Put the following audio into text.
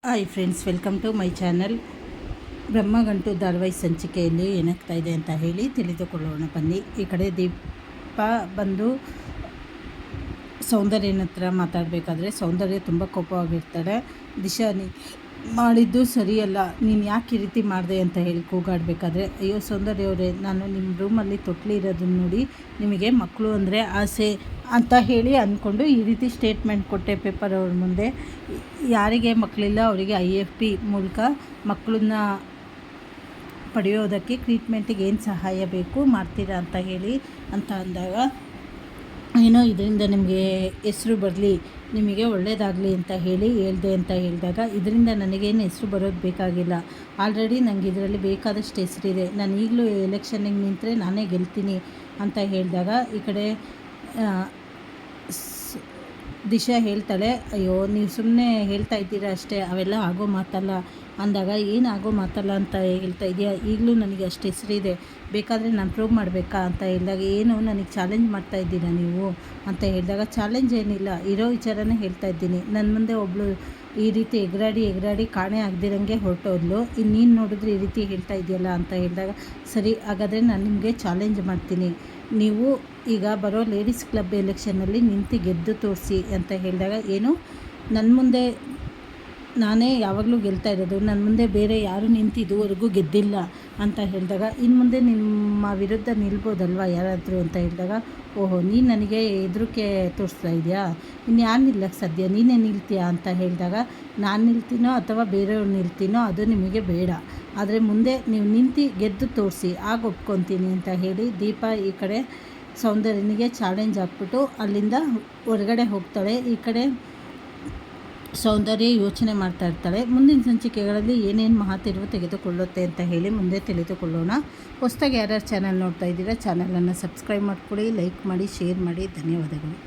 Hi friends, welcome to my channel. Brahmagantu ಧಾರಾವಾಹಿ ಸಂಚಿಕೆಯಲ್ಲಿ ಏನಾಗ್ತಾ ಇದೆ ಅಂತ ಹೇಳಿ ತಿಳಿದುಕೊಳ್ಳೋಣ ಬನ್ನಿ. ಈ ಕಡೆ ದೀಪ ಬಂದು ಸೌಂದರ್ಯನ ಹತ್ರ ಮಾತಾಡಬೇಕಾದ್ರೆ ಸೌಂದರ್ಯ ತುಂಬ ಕೋಪವಾಗಿರ್ತಾಳೆ. ದಿಶಾ ಮಾಡಿದ್ದು ಸರಿಯಲ್ಲ, ನೀನು ಯಾಕೆ ಈ ರೀತಿ ಮಾಡಿದೆ ಅಂತ ಹೇಳಿ ಕೂಗಾಡಬೇಕಾದ್ರೆ, ಅಯ್ಯೋ ಸೌಂದರ್ಯ ಅವರೇ, ನಾನು ನಿಮ್ಮ ರೂಮಲ್ಲಿ ತೊಟ್ಲಿ ಇರೋದನ್ನು ನೋಡಿ ನಿಮಗೆ ಮಕ್ಕಳು ಅಂದರೆ ಆಸೆ ಅಂತ ಹೇಳಿ ಅಂದ್ಕೊಂಡು ಈ ರೀತಿ ಸ್ಟೇಟ್ಮೆಂಟ್ ಕೊಟ್ಟೆ ಪೇಪರ್ ಅವ್ರ ಮುಂದೆ. ಯಾರಿಗೆ ಮಕ್ಕಳಿಲ್ಲ ಅವರಿಗೆ IFP ಮೂಲಕ ಮಕ್ಕಳನ್ನ ಪಡೆಯೋದಕ್ಕೆ ಟ್ರೀಟ್ಮೆಂಟಿಗೆ ಏನು ಸಹಾಯ ಬೇಕು ಮಾಡ್ತೀರಾ ಅಂತ ಹೇಳಿ ಅಂತ ಅಂದಾಗ, ಏನೋ ಇದರಿಂದ ನಿಮಗೆ ಹೆಸರು ಬರಲಿ, ನಿಮಗೆ ಒಳ್ಳೆಯದಾಗಲಿ ಅಂತ ಹೇಳಿ ಹೇಳಿದೆ ಅಂತ ಹೇಳಿದಾಗ, ಇದರಿಂದ ನನಗೇನು ಹೆಸರು ಬರೋದು ಬೇಕಾಗಿಲ್ಲ, ಆಲ್ರೆಡಿ ನನಗೆ ಇದರಲ್ಲಿ ಬೇಕಾದಷ್ಟು ಹೆಸರಿದೆ, ನಾನು ಈಗಲೂ ಎಲೆಕ್ಷನ್ನಿಗೆ ನಿಂತರೆ ನಾನೇ ಗೆಲ್ತೀನಿ ಅಂತ ಹೇಳಿದಾಗ, ಈ ಕಡೆ ದಿಶಾ ಹೇಳ್ತಾಳೆ, ಅಯ್ಯೋ ನೀವು ಸುಮ್ಮನೆ ಹೇಳ್ತಾ ಇದ್ದೀರಾ ಅಷ್ಟೇ, ಅವೆಲ್ಲ ಆಗೋ ಮಾತಲ್ಲ ಅಂದಾಗ, ಏನು ಆಗೋ ಮಾತಲ್ಲ ಅಂತ ಹೇಳ್ತಾ ಇದೆಯಾ, ಈಗಲೂ ನನಗೆ ಅಷ್ಟು ಹೆಸರಿದೆ, ಬೇಕಾದರೆ ನಾನು ಪ್ರೂವ್ ಮಾಡಬೇಕಾ ಅಂತ ಹೇಳಿದಾಗ, ಏನು ನನಗೆ ಚಾಲೆಂಜ್ ಮಾಡ್ತಾ ಇದ್ದೀರಾ ನೀವು ಅಂತ ಹೇಳಿದಾಗ, ಚಾಲೆಂಜ್ ಏನಿಲ್ಲ, ಇರೋ ವಿಚಾರನೇ ಹೇಳ್ತಾ ಇದ್ದೀನಿ. ನನ್ನ ಮುಂದೆ ಒಬ್ಬಳು ಈ ರೀತಿ ಎಗರಾಡಿ ಕಾಣೆ ಆಗದಿರಂಗೆ ಹೊರಟೋದ್ಲು, ಇನ್ನೇನು ನೋಡಿದ್ರೆ ಈ ರೀತಿ ಹೇಳ್ತಾ ಇದೆಯಲ್ಲ ಅಂತ ಹೇಳಿದಾಗ, ಸರಿ ಹಾಗಾದರೆ ನಾನು ನಿಮಗೆ ಚಾಲೆಂಜ್ ಮಾಡ್ತೀನಿ, ನೀವು ಈಗ ಬರೋ ಲೇಡೀಸ್ ಕ್ಲಬ್ ಎಲೆಕ್ಷನ್ನಲ್ಲಿ ನಿಂತು ಗೆದ್ದು ತೋರಿಸಿ ಅಂತ ಹೇಳಿದಾಗ, ಏನು ನನ್ನ ಮುಂದೆ ನಾನೇ ಯಾವಾಗಲೂ ಗೆಲ್ತಾ ಇರೋದು, ನನ್ನ ಮುಂದೆ ಬೇರೆ ಯಾರು ನಿಂತು ಇದುವರೆಗೂ ಗೆದ್ದಿಲ್ಲ ಅಂತ ಹೇಳಿದಾಗ, ಇನ್ನು ಮುಂದೆ ನಿಮ್ಮ ವಿರುದ್ಧ ನಿಲ್ಬೋದಲ್ವ ಯಾರಾದರೂ ಅಂತ ಹೇಳಿದಾಗ, ಓಹೋ ನೀನು ನನಗೆ ಹೆದರಿಕೆ ತೋರಿಸ್ತಾ ಇದೆಯಾ, ಇನ್ಯಾರು ನಿಲ್ಲಕ್ಕೆ ಸಾಧ್ಯ, ನೀನೇ ನಿಲ್ತೀಯಾ ಅಂತ ಹೇಳಿದಾಗ, ನಾನು ನಿಲ್ತೀನೋ ಅಥವಾ ಬೇರೆಯವ್ರು ನಿಲ್ತೀನೋ ಅದು ನಿಮಗೆ ಬೇಡ, ಆದರೆ ಮುಂದೆ ನೀವು ನಿಂತು ಗೆದ್ದು ತೋರಿಸಿ, ಆಗ ಒಪ್ಕೊತೀನಿ ಅಂತ ಹೇಳಿ ದೀಪ ಈ ಕಡೆ ಸೌಂದರ್ಯನಿಗೆ ಚಾಲೆಂಜ್ ಹಾಕ್ಬಿಟ್ಟು ಅಲ್ಲಿಂದ ಹೊರಗಡೆ ಹೋಗ್ತಾಳೆ. ಈ ಕಡೆ ಸೌಂದರ್ಯ ಯೋಚನೆ ಮಾಡ್ತಾ ಇರ್ತಾಳೆ, ಮುಂದಿನ ಸಂಚಿಕೆಗಳಲ್ಲಿ ಏನೇನು ಮಹಾತಿರುವು ತೆಗೆದುಕೊಳ್ಳುತ್ತೆ ಅಂತ ಹೇಳಿ ಮುಂದೆ ತಿಳಿದುಕೊಳ್ಳೋಣ. ಹೊಸದಾಗಿ ಯಾರ್ಯಾರು ಚಾನಲ್ ನೋಡ್ತಾ ಇದ್ದೀರಾ ಚಾನಲನ್ನು ಸಬ್ಸ್ಕ್ರೈಬ್ ಮಾಡ್ಕೊಳ್ಳಿ, ಲೈಕ್ ಮಾಡಿ, ಶೇರ್ ಮಾಡಿ. ಧನ್ಯವಾದಗಳು.